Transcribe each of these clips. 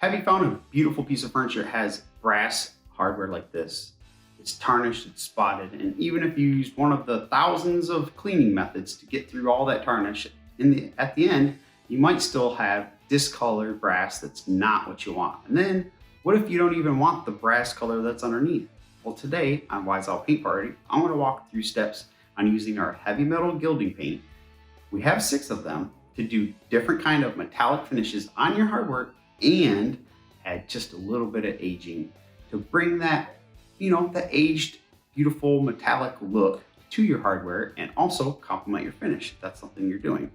Have you found a beautiful piece of furniture that has brass hardware like this? It's tarnished, it's spotted, and even if you used one of the thousands of cleaning methods to get through all that tarnish, at the end, you might still have discolored brass that's not what you want. And then, what if you don't even want the brass color that's underneath? Well, today on Wise Out Paint Party, I'm going to walk through steps on using our heavy metal gilding paint. We have 6 of them to do different kind of metallic finishes on your hardware and add just a little bit of aging to bring that, the aged, beautiful metallic look to your hardware and also complement your finish if that's something you're doing.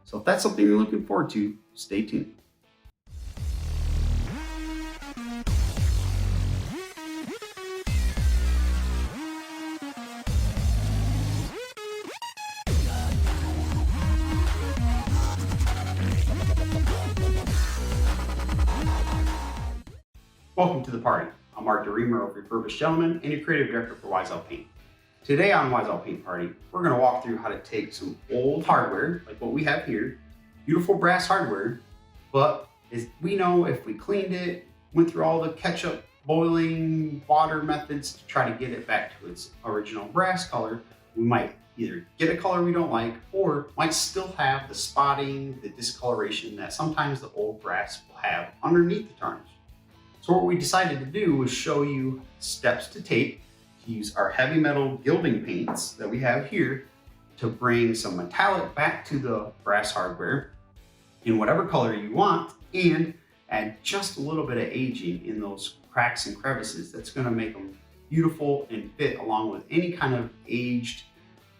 So if that's something you're looking forward to, stay tuned. Welcome to the party. I'm Mark DeReamer of Refurbished Gentleman and your creative director for Wise Out Paint. Today on Wise Out Paint Party, we're going to walk through how to take some old hardware, like what we have here, beautiful brass hardware, but as we know, if we cleaned it, went through all the ketchup, boiling water methods to try to get it back to its original brass color, we might either get a color we don't like or might still have the spotting, the discoloration that sometimes the old brass will have underneath the tarnish. So what we decided to do was show you steps to take to use our heavy metal gilding paints that we have here to bring some metallic back to the brass hardware in whatever color you want and add just a little bit of aging in those cracks and crevices. That's going to make them beautiful and fit along with any kind of aged,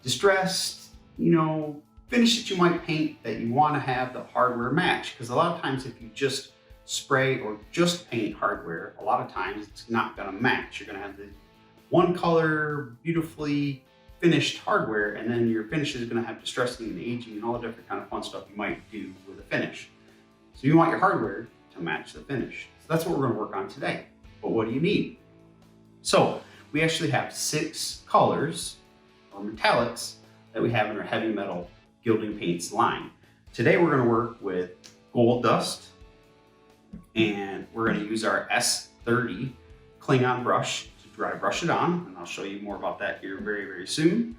distressed, finish that you might paint that you want to have the hardware match. Because a lot of times if you just spray or just paint hardware, a lot of times it's not going to match. You're going to have the one color, beautifully finished hardware, and then your finish is going to have distressing and aging and all the different kind of fun stuff you might do with a finish. So you want your hardware to match the finish. So that's what we're going to work on today. But what do you need? So we actually have 6 colors or metallics that we have in our heavy metal gilding paints line. Today we're going to work with gold dust, and we're going to use our S30 Klingon brush to dry brush it on, and I'll show you more about that here very, very soon.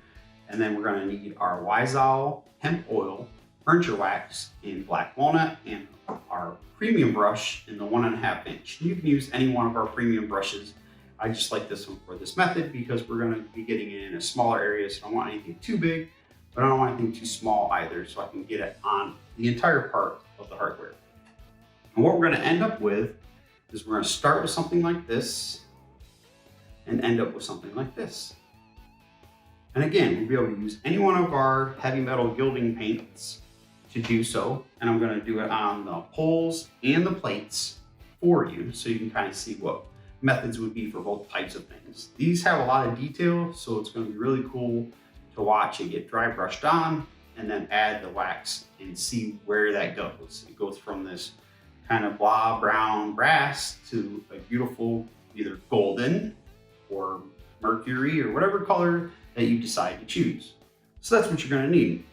And then we're going to need our Wise Owl Hemp Oil Furniture Wax in Black Walnut and our premium brush in the 1.5 inch. You can use any one of our premium brushes. I just like this one for this method because we're going to be getting it in a smaller area, so I don't want anything too big, but I don't want anything too small either, so I can get it on the entire part of the hardware. And what we're going to end up with is we're going to start with something like this and end up with something like this. And again, we'll be able to use any one of our heavy metal gilding paints to do so. And I'm going to do it on the poles and the plates for you so you can kind of see what methods would be for both types of things. These have a lot of detail, so it's going to be really cool to watch it get dry brushed on and then add the wax and see where that goes. It goes from this kind of blah brown brass to a beautiful either golden or mercury or whatever color that you decide to choose. So that's what you're going to need.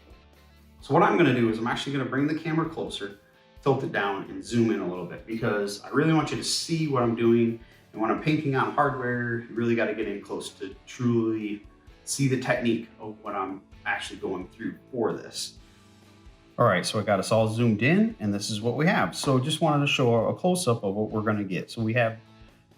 So what I'm going to do is I'm actually going to bring the camera closer, tilt it down and zoom in a little bit because I really want you to see what I'm doing. And when I'm painting on hardware, you really got to get in close to truly see the technique of what I'm actually going through for this. All right, so I got us all zoomed in and this is what we have. So just wanted to show a close-up of what we're going to get. So we have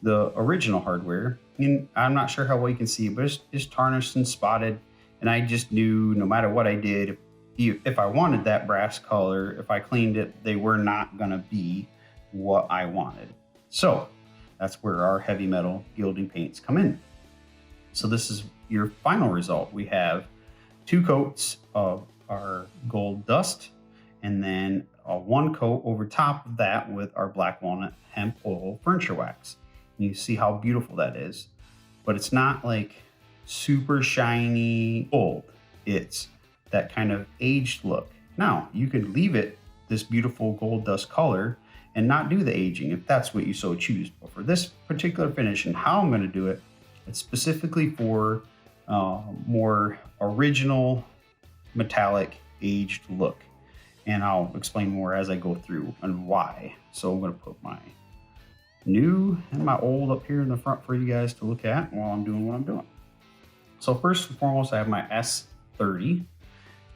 the original hardware, and I'm not sure how well you can see it, but it's tarnished and spotted. And I just knew no matter what I did, if I wanted that brass color, if I cleaned it, they were not going to be what I wanted. So that's where our heavy metal gilding paints come in. So this is your final result. We have 2 coats of our gold dust and then one coat over top of that with our Black Walnut Hemp Oil Furniture Wax. And you see how beautiful that is, but it's not like super shiny gold. It's that kind of aged look. Now you could leave it this beautiful gold dust color and not do the aging if that's what you so choose. But for this particular finish and how I'm going to do it, it's specifically for more original metallic aged look. And I'll explain more as I go through and why. So I'm going to put my new and my old up here in the front for you guys to look at while I'm doing what I'm doing. So first and foremost, I have my S30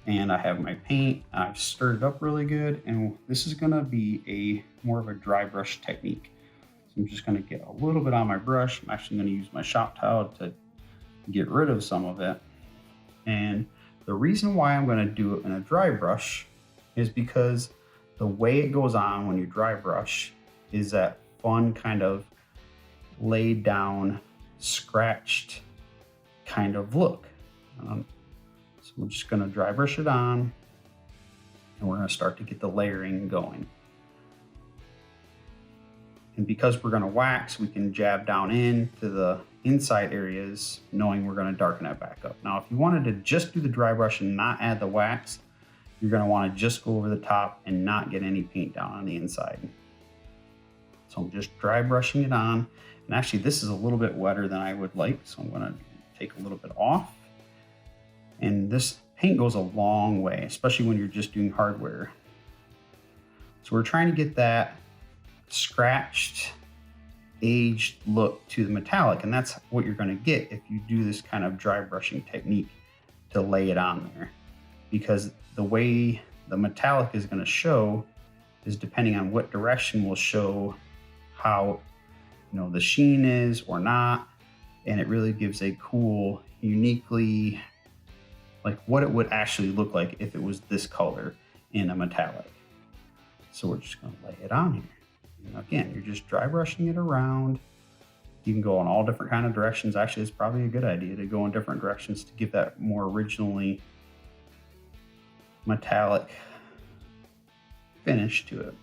and I have my paint. I've stirred it up really good, and this is gonna be a more of a dry brush technique. So I'm just gonna get a little bit on my brush. I'm actually gonna use my shop towel to get rid of some of it. And the reason why I'm gonna do it in a dry brush is because the way it goes on when you dry brush is that fun kind of laid down, scratched kind of look. So we're just gonna dry brush it on, and we're gonna start to get the layering going. And because we're gonna wax, we can jab down into the inside areas, knowing we're gonna darken that back up. Now, if you wanted to just do the dry brush and not add the wax, you're gonna wanna just go over the top and not get any paint down on the inside. So I'm just dry brushing it on. And actually this is a little bit wetter than I would like, so I'm gonna take a little bit off. And this paint goes a long way, especially when you're just doing hardware. So we're trying to get that scratched, aged look to the metallic, and that's what you're gonna get if you do this kind of dry brushing technique to lay it on there. Because the way the metallic is gonna show is depending on what direction will show how, you know, the sheen is or not. And it really gives a cool, uniquely, like what it would actually look like if it was this color in a metallic. So we're just gonna lay it on here. And again, you're just dry brushing it around. You can go in all different kind of directions. Actually, it's probably a good idea to go in different directions to give that more originally metallic finish to it.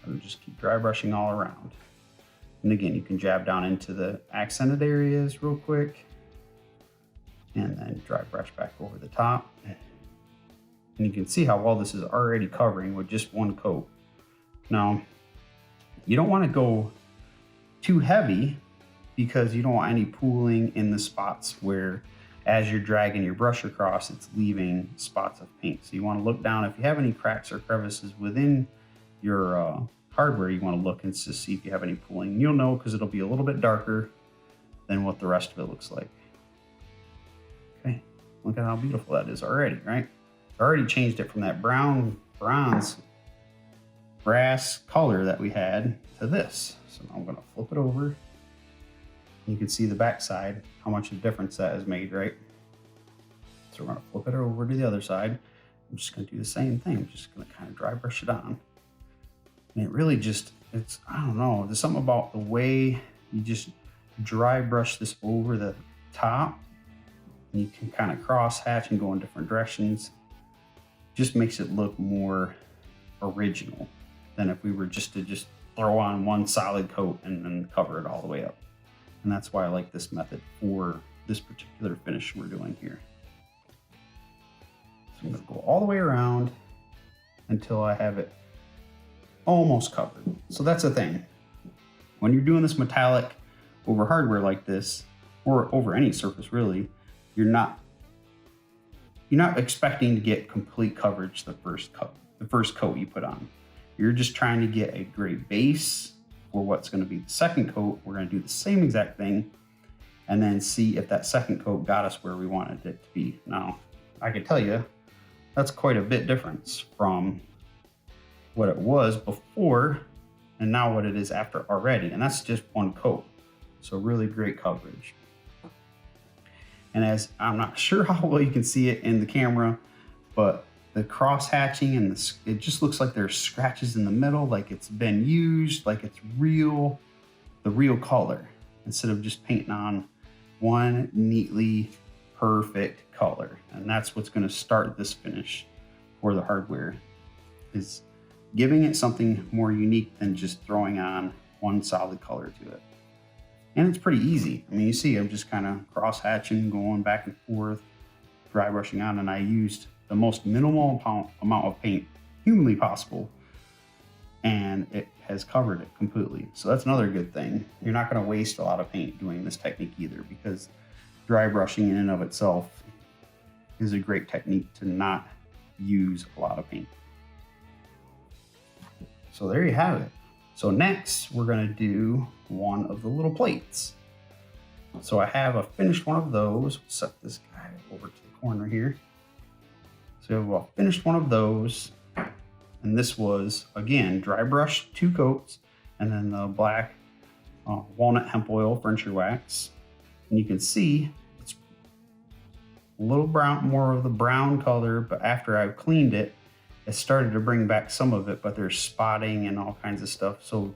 So I'll just keep dry brushing all around. And again, you can jab down into the accented areas real quick and then dry brush back over the top. And you can see how well this is already covering with just one coat. Now, you don't want to go too heavy because you don't want any pooling in the spots where as you're dragging your brush across, it's leaving spots of paint. So you want to look down. If you have any cracks or crevices within your hardware, you want to look and to see if you have any pooling. You'll know because it'll be a little bit darker than what the rest of it looks like. Okay, look at how beautiful that is already, right? I already changed it from that bronze brass color that we had to this. So now I'm going to flip it over. You can see the back side, how much of a difference that has made, right? So we're going to flip it over to the other side. I'm just going to do the same thing. I'm just going to kind of dry brush it on. And it really just, it's, I don't know, there's something about the way you just dry brush this over the top. And you can kind of cross hatch and go in different directions. Just makes it look more original than if we were just to throw on one solid coat and then cover it all the way up. And that's why I like this method for this particular finish we're doing here. So I'm gonna go all the way around until I have it almost covered. So that's the thing. When you're doing this metallic over hardware like this, or over any surface really, you're not expecting to get complete coverage the first coat you put on. You're just trying to get a great base for what's going to be the second coat. We're going to do the same exact thing and then see if that second coat got us where we wanted it to be. Now, I can tell you that's quite a bit difference from what it was before and now what it is after already. And that's just one coat. So really great coverage. And as I'm not sure how well you can see it in the camera, but the cross hatching and it just looks like there's scratches in the middle, like it's been used, like it's real, the real color, instead of just painting on one neatly perfect color. And that's what's going to start this finish for the hardware, is giving it something more unique than just throwing on one solid color to it. And it's pretty easy. I mean, you see I'm just kind of cross hatching, going back and forth, dry brushing on, and I used the most minimal amount of paint humanly possible, and it has covered it completely. So that's another good thing. You're not going to waste a lot of paint doing this technique either, because dry brushing in and of itself is a great technique to not use a lot of paint. So there you have it. So next we're gonna do one of the little plates. So I have a finished one of those. Set this guy over to the corner here. So I have a finished one of those. And this was, again, dry brushed 2 coats, and then the black walnut hemp oil furniture wax. And you can see it's a little brown, more of the brown color, but after I've cleaned it, it started to bring back some of it, but there's spotting and all kinds of stuff. So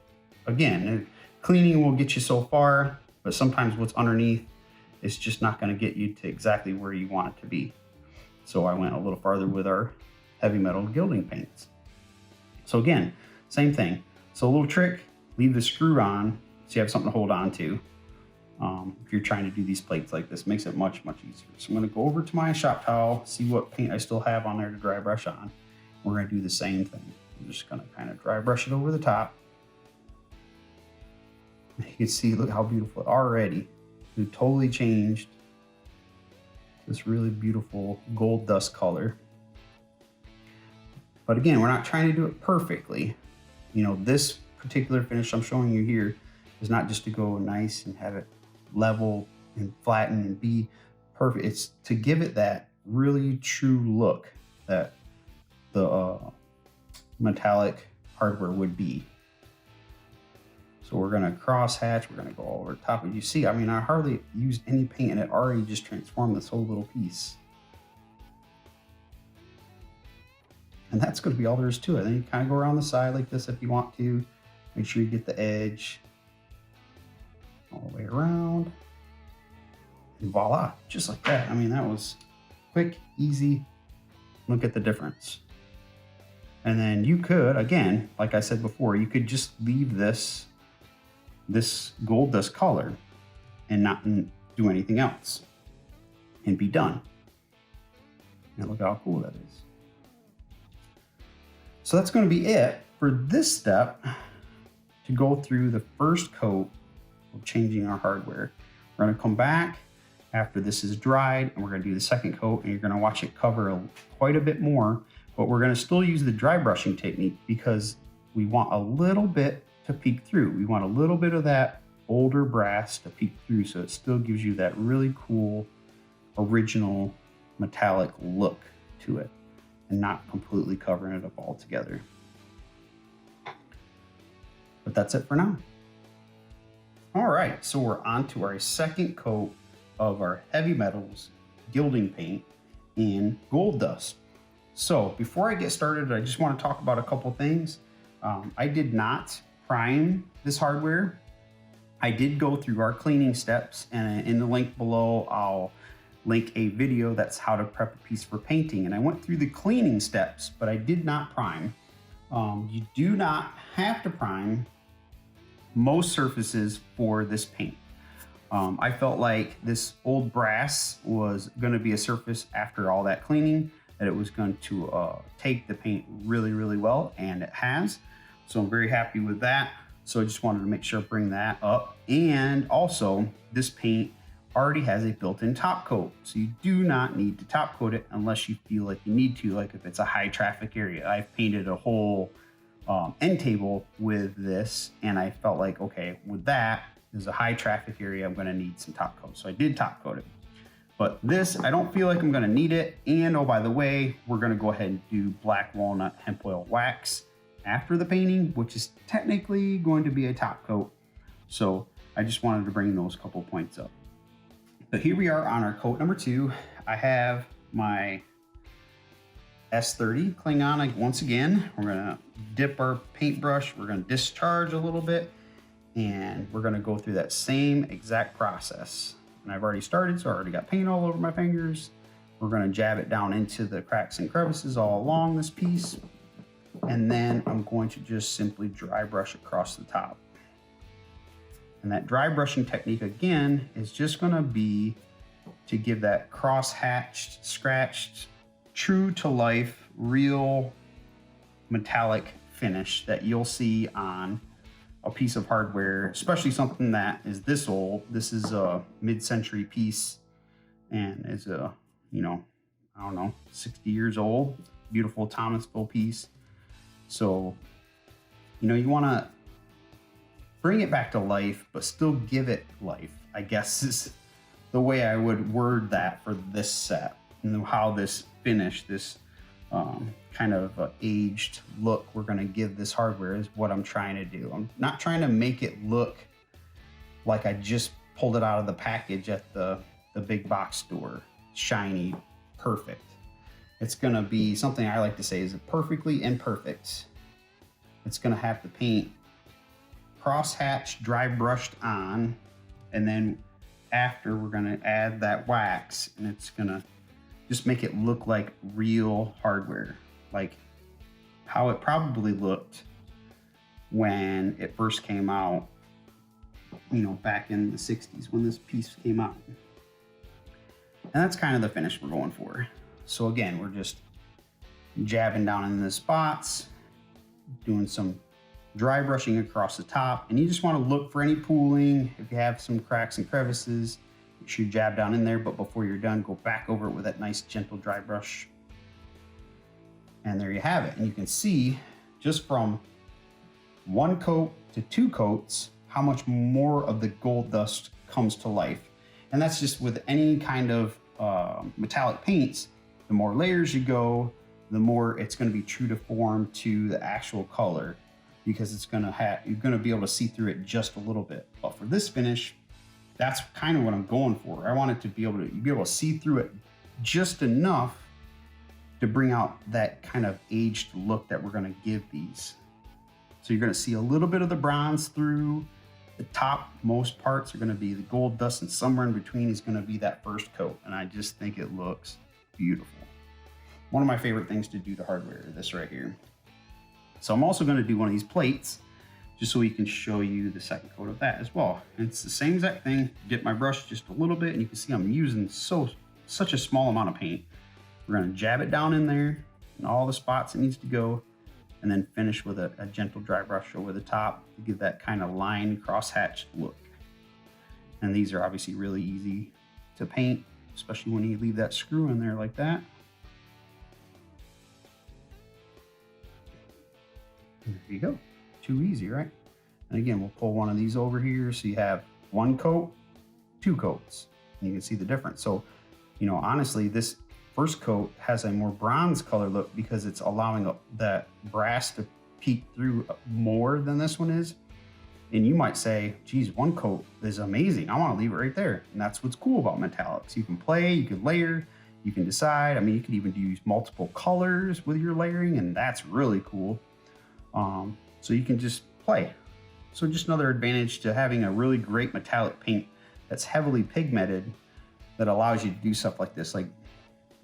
again, cleaning will get you so far, but sometimes what's underneath is just not going to get you to exactly where you want it to be. So I went a little farther with our heavy metal gilding paints. So again, same thing. So a little trick, leave the screw on so you have something to hold on to. If you're trying to do these plates like this, makes it much, much easier. So I'm gonna go over to my shop towel, see what paint I still have on there to dry brush on. We're gonna do the same thing. I'm just gonna kind of dry brush it over the top. You can see, look how beautiful already. It totally changed this really beautiful gold dust color. But again, we're not trying to do it perfectly. You know, this particular finish I'm showing you here is not just to go nice and have it level and flatten and be perfect. It's to give it that really true look that the metallic hardware would be. So we're gonna cross hatch, we're gonna go over the top. And you see, I mean, I hardly used any paint and it already just transformed this whole little piece. And that's going to be all there is to it. Then you kind of go around the side like this if you want to. Make sure you get the edge all the way around. And voila, just like that. I mean, that was quick, easy. Look at the difference. And then you could, again, like I said before, you could just leave this gold dust color and not do anything else and be done. And look how cool that is. So that's going to be it for this step to go through the first coat of changing our hardware. We're going to come back after this is dried and we're going to do the second coat, and you're going to watch it cover quite a bit more, but we're going to still use the dry brushing technique because we want a little bit to peek through. We want a little bit of that older brass to peek through so it still gives you that really cool original metallic look to it, and not completely covering it up altogether. But that's it for now. All right, so we're on to our second coat of our Heavy Metals Gilding Paint in Gold Dust. So before I get started, I just want to talk about a couple things. I did not prime this hardware. I did go through our cleaning steps, and in the link below, I'll link a video that's how to prep a piece for painting. And I went through the cleaning steps, but I did not prime. You do not have to prime most surfaces for this paint. I felt like this old brass was going to be a surface after all that cleaning, that it was going to take the paint really, really well, and it has. So I'm very happy with that. So I just wanted to make sure I bring that up. And also, this paint already has a built-in top coat, so you do not need to top coat it unless you feel like you need to, like if it's a high traffic area. I've painted a whole end table with this, and I felt like, okay, with that, there's a high traffic area, I'm gonna need some top coat. So I did top coat it. But this, I don't feel like I'm gonna need it. And oh, by the way, we're gonna go ahead and do Black Walnut Hemp Oil Wax after the painting, which is technically going to be a top coat. So I just wanted to bring those couple points up. But here we are on our coat number 2. I have my S30 Klingon once again. We're gonna dip our paintbrush, we're gonna discharge a little bit, and we're gonna go through that same exact process. And I've already started, so I already got paint all over my fingers. We're gonna jab it down into the cracks and crevices all along this piece. And then I'm going to just simply dry brush across the top. And that dry brushing technique, again, is just gonna be to give that cross-hatched, scratched, true to life, real metallic finish that you'll see on a piece of hardware, especially something that is this old. This is a mid-century piece and is a, you know, I don't know, 60 years old, beautiful Thomasville piece. So, you know, you wanna bring it back to life, but still give it life, I guess is the way I would word that for this set. And how this finish, this kind of aged look we're gonna give this hardware is what I'm trying to do. I'm not trying to make it look like I just pulled it out of the package at the big box store, shiny, perfect. It's gonna be something I like to say is perfectly imperfect. It's gonna have the paint cross-hatched, dry brushed on, and then after we're gonna add that wax, and it's gonna just make it look like real hardware, like how it probably looked when it first came out, you know, back in the 60s when this piece came out. And that's kind of the finish we're going for. So again, we're just jabbing down in the spots, doing some dry brushing across the top, and you just want to look for any pooling. If you have some cracks and crevices, make sure you jab down in there, but before you're done, go back over it with that nice gentle dry brush. And there you have it. And you can see just from one coat to 2 coats how much more of the gold dust comes to life. And that's just with any kind of metallic paints. The more layers you go, the more it's going to be true to form to the actual color, because it's going to have, you're going to be able to see through it just a little bit. But for this finish, that's kind of what I'm going for. I want it to be able to see through it just enough to bring out that kind of aged look that we're going to give these. So you're going to see a little bit of the bronze through. The top most parts are going to be the gold dust, and somewhere in between is going to be that first coat. And I just think it looks beautiful. One of my favorite things to do to hardware is this right here. So I'm also going to do one of these plates just so we can show you the second coat of that as well. And it's the same exact thing. Dip my brush just a little bit, and you can see I'm using such a small amount of paint. We're going to jab it down in there in all the spots it needs to go, and then finish with a gentle dry brush over the top to give that kind of line cross-hatched look. And these are obviously really easy to paint, especially when you leave that screw in there like that. And there you go. Too easy, right? And again, we'll pull one of these over here so you have 1 coat, 2 coats, and you can see the difference. So, you know, honestly, this first coat has a more bronze color look because it's allowing that brass to peek through more than this one is. And you might say, geez, 1 coat is amazing. I want to leave it right there. And that's what's cool about metallics. You can play, you can layer, you can decide. I mean, you can even use multiple colors with your layering, and that's really cool. So you can just play. So just another advantage to having a really great metallic paint that's heavily pigmented that allows you to do stuff like this. Like,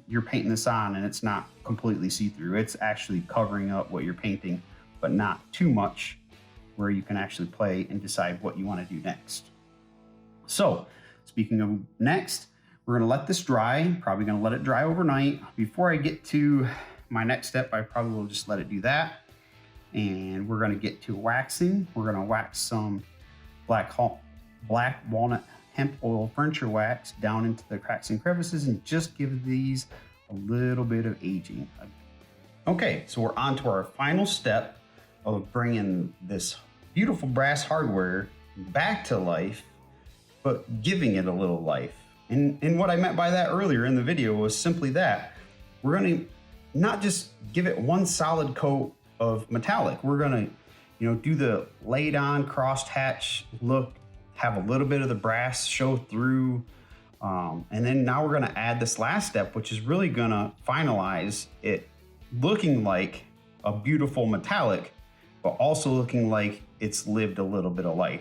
you're painting this on and it's not completely see-through. It's actually covering up what you're painting, but not too much, where you can actually play and decide what you want to do next. So speaking of next, we're going to let this dry. Probably going to let it dry overnight. Before I get to my next step, I probably will just let it do that. And we're going to get to waxing. We're going to wax some black walnut hemp oil furniture wax down into the cracks and crevices, and just give these a little bit of aging. Okay, so we're on to our final step of bringing this beautiful brass hardware back to life, but giving it a little life. And what I meant by that earlier in the video was simply that. We're going to not just give it 1 solid coat of metallic. We're going to, you know, do the laid on crossed hatch look, have a little bit of the brass show through. And then now we're going to add this last step, which is really going to finalize it looking like a beautiful metallic, but also looking like it's lived a little bit of life,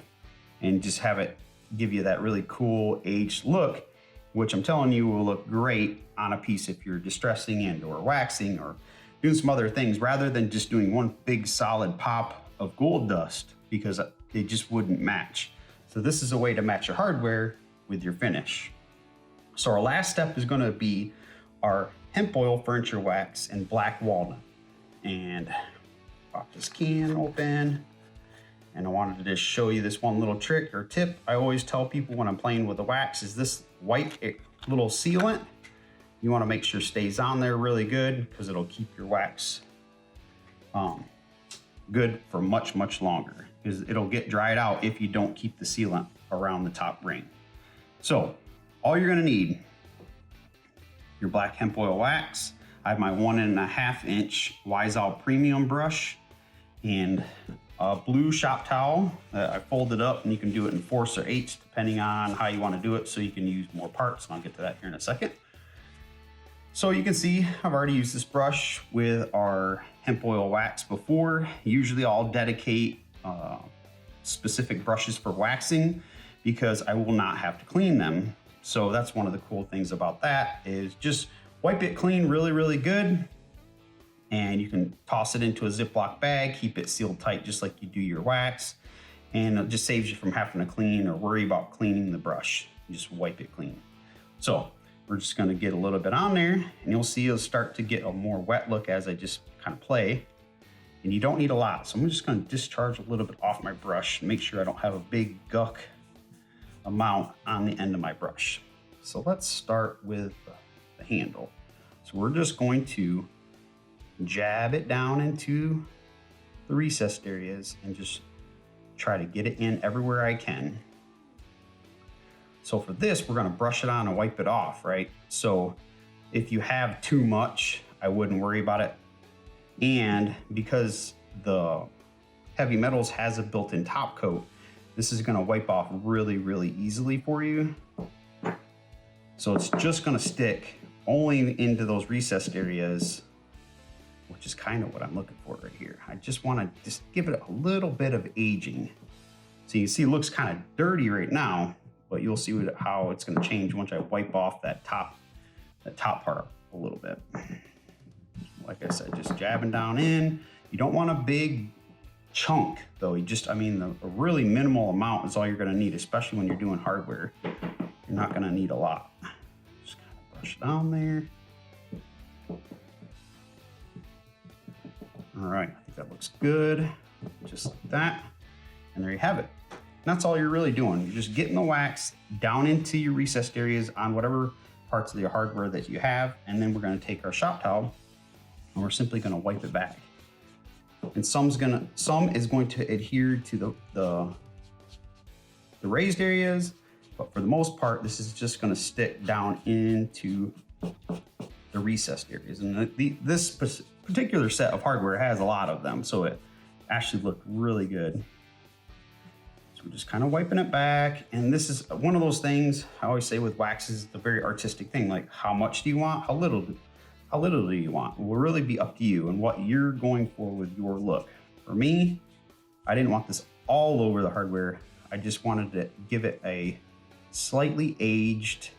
and just have it give you that really cool aged look, which I'm telling you will look great on a piece if you're distressing and or waxing or doing some other things, rather than just doing 1 big solid pop of gold dust, because it just wouldn't match. So this is a way to match your hardware with your finish. So our last step is going to be our hemp oil furniture wax in black walnut. And pop this can open. And I wanted to just show you this one little trick or tip I always tell people when I'm playing with the wax is this white little sealant. You want to make sure it stays on there really good, because it'll keep your wax good for much, much longer. because it'll get dried out if you don't keep the sealant around the top ring. So all you're gonna need, your black hemp oil wax. I have my 1.5 inch Wiseout premium brush and a blue shop towel that I folded up, and you can do it in 4s or 8s depending on how you want to do it, so you can use more parts, and I'll get to that here in a second. So you can see I've already used this brush with our hemp oil wax before. Usually I'll dedicate specific brushes for waxing because I will not have to clean them. So that's one of the cool things about that, is just wipe it clean really good, and you can toss it into a Ziploc bag, keep it sealed tight just like you do your wax, and it just saves you from having to clean or worry about cleaning the brush. You just wipe it clean. So we're just gonna get a little bit on there, and you'll see it'll start to get a more wet look as I just kind of play. And you don't need a lot, so I'm just gonna discharge a little bit off my brush and make sure I don't have a big guck amount on the end of my brush. So let's start with the handle. So we're just going to jab it down into the recessed areas and just try to get it in everywhere I can. So for this, we're gonna brush it on and wipe it off, right? So if you have too much, I wouldn't worry about it. And because the Heavy Metals has a built-in top coat, this is gonna wipe off really easily for you. So it's just gonna stick only into those recessed areas, which is kind of what I'm looking for right here. I just wanna just give it a little bit of aging. So you can see it looks kind of dirty right now, but you'll see how it's gonna change once I wipe off that top part a little bit. Like I said, just jabbing down in. You don't want a big chunk though. A really minimal amount is all you're gonna need, especially when you're doing hardware. You're not gonna need a lot. Just kind of brush it down there. All right, I think that looks good. Just like that. And there you have it. And that's all you're really doing. You're just getting the wax down into your recessed areas on whatever parts of your hardware that you have. And then we're gonna take our shop towel and we're simply gonna wipe it back. And some is going to adhere to the raised areas, but for the most part, this is just gonna stick down into the recessed areas. And this particular set of hardware has a lot of them, so it actually looked really good. So we're just kind of wiping it back. And this is one of those things I always say with waxes, it's a very artistic thing. Like, how much do you want? How little do you want? It will really be up to you and what you're going for with your look. For me, I didn't want this all over the hardware. I just wanted to give it a slightly aged,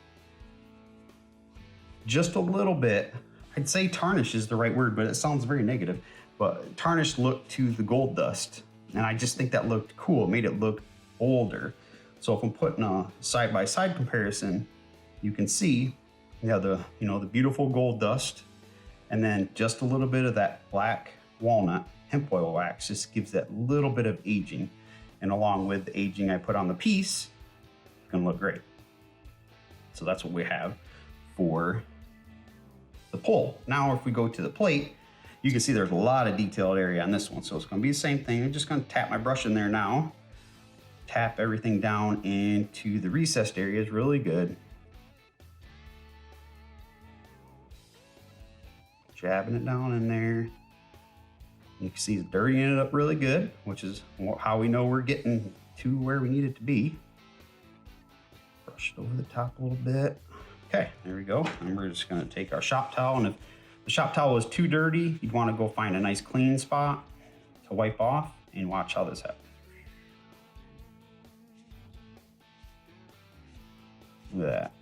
just a little bit. I'd say tarnish is the right word, but it sounds very negative. But tarnish look to the gold dust. And I just think that looked cool. It made it look older. So if I'm putting a side-by-side comparison, you can see the beautiful gold dust, and then just a little bit of that black walnut hemp oil wax just gives that little bit of aging. And along with the aging I put on the piece, it's gonna look great. So that's what we have for the pole. Now, if we go to the plate, you can see there's a lot of detailed area on this one. So it's gonna be the same thing. I'm just gonna tap my brush in there now. Tap everything down into the recessed areas really good. Jabbing it down in there. You can see it's dirtying it up really good, which is how we know we're getting to where we need it to be. Brush it over the top a little bit. Okay, there we go. And we're just gonna take our shop towel, and if the shop towel is too dirty, you'd wanna go find a nice clean spot to wipe off, and watch how this happens. Look at that.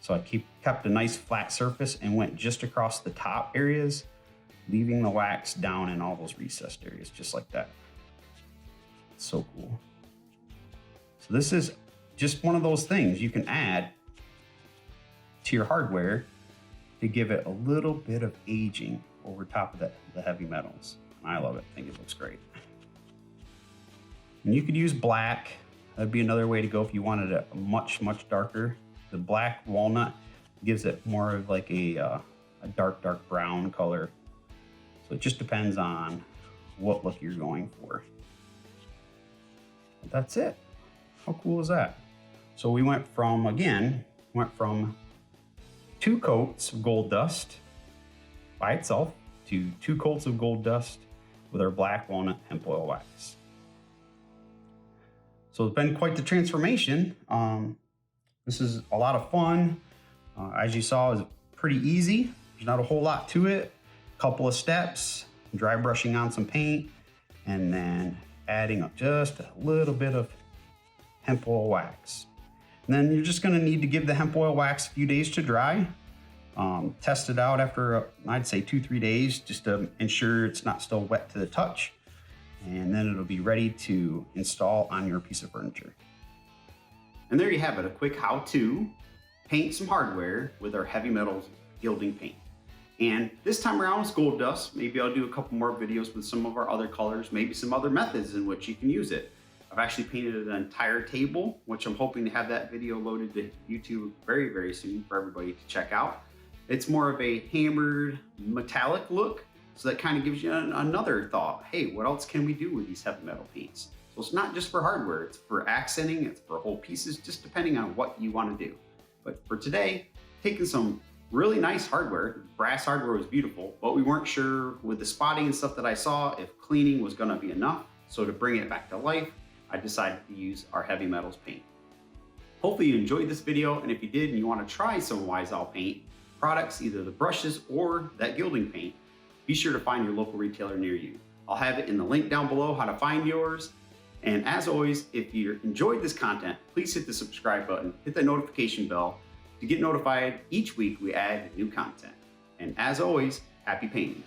So I kept a nice flat surface and went just across the top areas, leaving the wax down in all those recessed areas, just like that. It's so cool. So this is just one of those things you can add to your hardware to give it a little bit of aging over top of the heavy metals. And I love it. I think it looks great. And you could use black. That'd be another way to go if you wanted it much darker. The black walnut gives it more of like a dark brown color. So it just depends on what look you're going for. that's it. How cool is that? So we went from 2 coats of gold dust by itself to 2 coats of gold dust with our black walnut hemp oil wax. So it's been quite the transformation. This is a lot of fun. As you saw, it's pretty easy. There's not a whole lot to it. A couple of steps, dry brushing on some paint, and then adding up just a little bit of hemp oil wax. And then you're just gonna need to give the hemp oil wax a few days to dry. Test it out after, I'd say 2-3 days, just to ensure it's not still wet to the touch. And then it'll be ready to install on your piece of furniture. And there you have it, a quick how-to paint some hardware with our Heavy Metals Gilding Paint. And this time around it's gold dust. Maybe I'll do a couple more videos with some of our other colors, maybe some other methods in which you can use it. I've actually painted an entire table, which I'm hoping to have that video loaded to YouTube very, very soon for everybody to check out. It's more of a hammered metallic look, so that kind of gives you another thought. Hey, what else can we do with these heavy metal paints? So it's not just for hardware, it's for accenting, it's for whole pieces, just depending on what you want to do. But for today, taking some really nice hardware. Brass hardware was beautiful, but we weren't sure with the spotting and stuff that I saw if cleaning was gonna be enough. So to bring it back to life, I decided to use our Heavy Metals paint. Hopefully you enjoyed this video, and if you did and you wanna try some Wise-Owl paint products, either the brushes or that gilding paint, be sure to find your local retailer near you. I'll have it in the link down below how to find yours. And as always, if you enjoyed this content, please hit the subscribe button, hit the notification bell to get notified each week we add new content. And as always, happy painting.